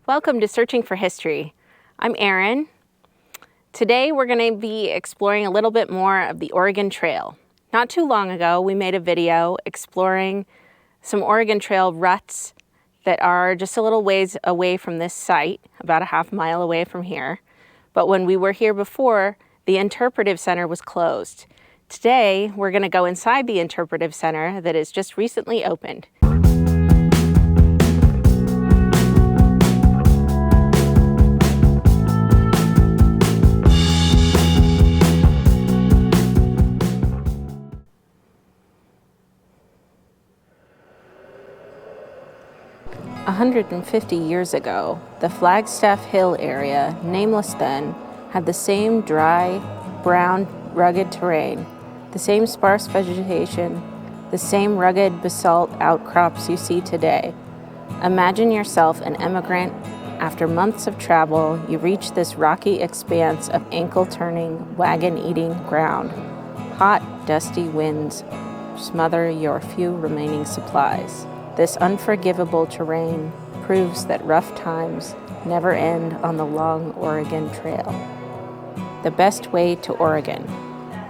Welcome to Searching for History. I'm Erin. Today we're going to be exploring a little bit more of the Oregon Trail. Not too long ago we made a video exploring some Oregon Trail ruts that are just a little ways away from this site, about a half mile away from here. But when we were here before, the Interpretive Center was closed. Today we're going to go inside the Interpretive Center that is just recently opened. 150 years ago, the Flagstaff Hill area, nameless then, had the same dry, brown, rugged terrain, the same sparse vegetation, the same rugged basalt outcrops you see today. Imagine yourself an immigrant. After months of travel, you reach this rocky expanse of ankle-turning, wagon-eating ground. Hot, dusty winds smother your few remaining supplies. This unforgivable terrain proves that rough times never end on the long Oregon Trail. The best way to Oregon.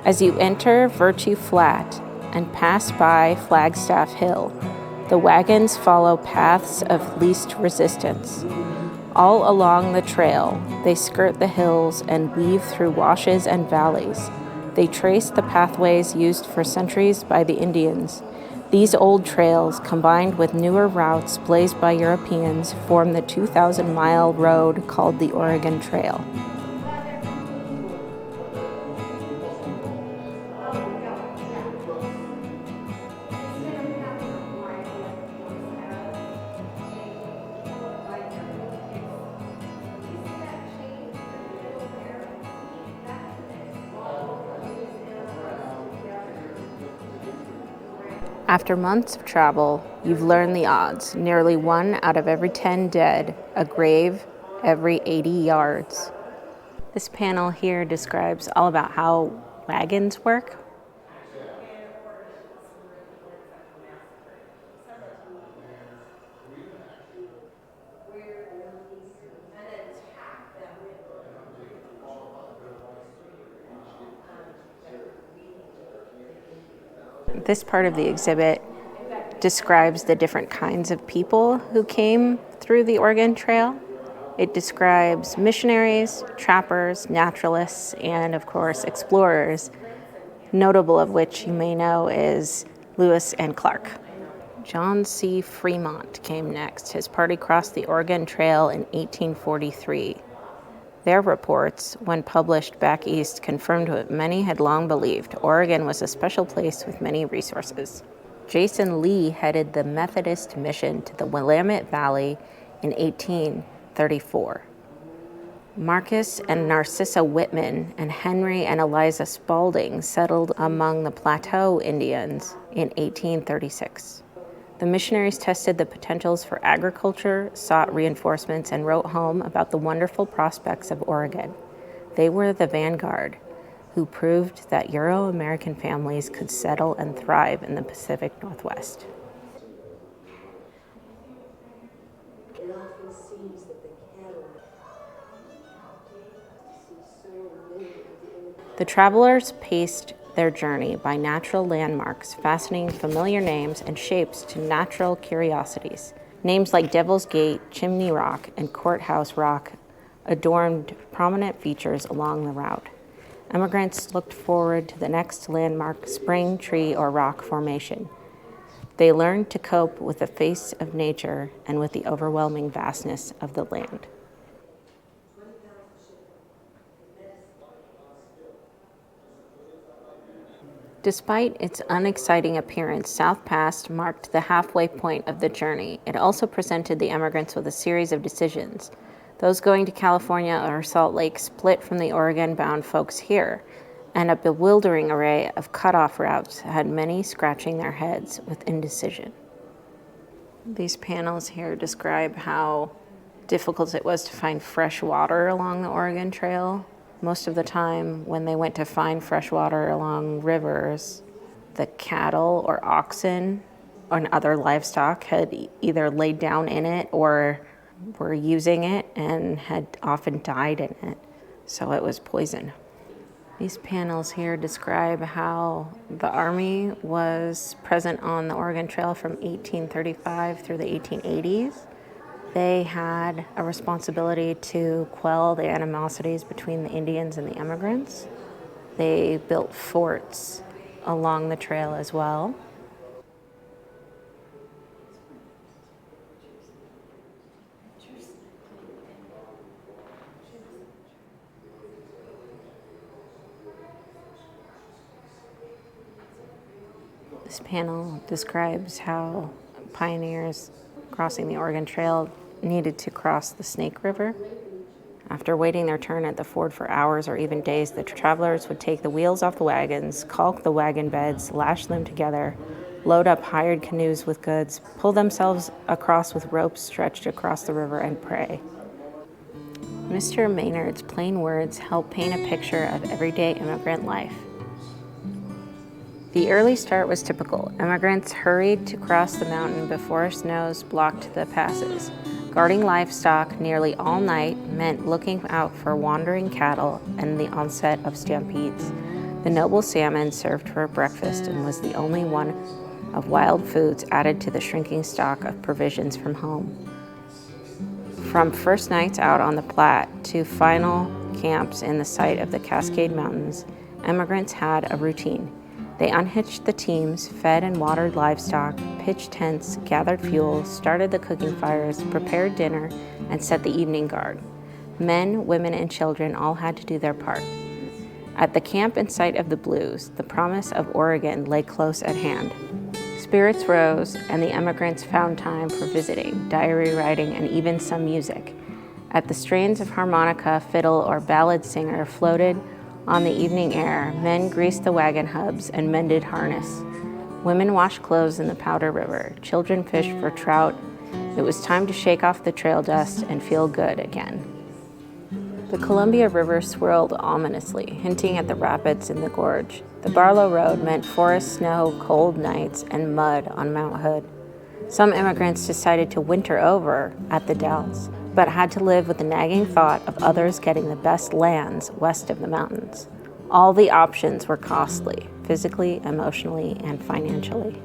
As you enter Virtue Flat and pass by Flagstaff Hill, the wagons follow paths of least resistance. All along the trail, they skirt the hills and weave through washes and valleys. They trace the pathways used for centuries by the Indians. These old trails, combined with newer routes blazed by Europeans, form the 2,000-mile road called the Oregon Trail. After months of travel, you've learned the odds. Nearly 1 out of every 10 dead, a grave every 80 yards. This panel here describes all about how wagons work. This part of the exhibit describes the different kinds of people who came through the Oregon Trail. It describes missionaries, trappers, naturalists, and of course explorers, notable of which you may know is Lewis and Clark. John C. Fremont came next. His party crossed the Oregon Trail in 1843. Their reports, when published back east, confirmed what many had long believed. Oregon was a special place with many resources. Jason Lee headed the Methodist mission to the Willamette Valley in 1834. Marcus and Narcissa Whitman and Henry and Eliza Spaulding settled among the Plateau Indians in 1836. The missionaries tested the potentials for agriculture, sought reinforcements, and wrote home about the wonderful prospects of Oregon. They were the vanguard who proved that Euro-American families could settle and thrive in the Pacific Northwest. The travelers paced their journey by natural landmarks, fastening familiar names and shapes to natural curiosities. Names like Devil's Gate, Chimney Rock, and Courthouse Rock adorned prominent features along the route. Immigrants looked forward to the next landmark, spring, tree, or rock formation. They learned to cope with the face of nature and with the overwhelming vastness of the land. Despite its unexciting appearance, South Pass marked the halfway point of the journey. It also presented the immigrants with a series of decisions. Those going to California or Salt Lake split from the Oregon-bound folks here, and a bewildering array of cutoff routes had many scratching their heads with indecision. These panels here describe how difficult it was to find fresh water along the Oregon Trail. Most of the time, when they went to find fresh water along rivers, the cattle or oxen and other livestock had either laid down in it or were using it and had often died in it, so it was poison. These panels here describe how the Army was present on the Oregon Trail from 1835 through the 1880s. They had a responsibility to quell the animosities between the Indians and the immigrants. They built forts along the trail as well. This panel describes how pioneers crossing the Oregon Trail needed to cross the Snake River. After waiting their turn at the ford for hours or even days, the travelers would take the wheels off the wagons, caulk the wagon beds, lash them together, load up hired canoes with goods, pull themselves across with ropes stretched across the river, and pray. Mr. Maynard's plain words help paint a picture of everyday immigrant life. The early start was typical. Immigrants hurried to cross the mountain before snows blocked the passes. Guarding livestock nearly all night meant looking out for wandering cattle and the onset of stampedes. The noble salmon served for breakfast and was the only one of wild foods added to the shrinking stock of provisions from home. From first nights out on the Platte to final camps in the sight of the Cascade Mountains, immigrants had a routine. They unhitched the teams, fed and watered livestock, pitched tents, gathered fuel, started the cooking fires, prepared dinner, and set the evening guard. Men, women, and children all had to do their part. At the camp in sight of the Blues, the promise of Oregon lay close at hand. Spirits rose, and the immigrants found time for visiting, diary writing, and even some music. At the strains of harmonica, fiddle, or ballad singer floated on the evening air, men greased the wagon hubs and mended harness. Women washed clothes in the Powder River. Children fished for trout. It was time to shake off the trail dust and feel good again. The Columbia River swirled ominously, hinting at the rapids in the gorge. The Barlow Road meant forest snow, cold nights, and mud on Mount Hood. Some immigrants decided to winter over at the Dells, but had to live with the nagging thought of others getting the best lands west of the mountains. All the options were costly, physically, emotionally, and financially.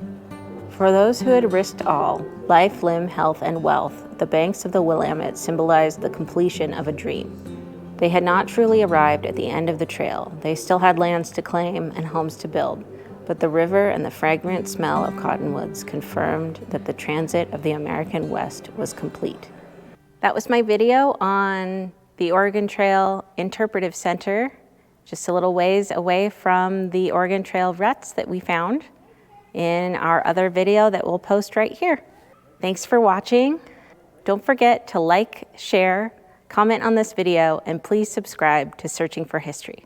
For those who had risked all, life, limb, health, and wealth, the banks of the Willamette symbolized the completion of a dream. They had not truly arrived at the end of the trail. They still had lands to claim and homes to build, but the river and the fragrant smell of cottonwoods confirmed that the transit of the American West was complete. That was my video on the Oregon Trail Interpretive Center, just a little ways away from the Oregon Trail ruts that we found in our other video that we'll post right here. Thanks for watching. Don't forget to like, share, comment on this video, and please subscribe to Searching for History.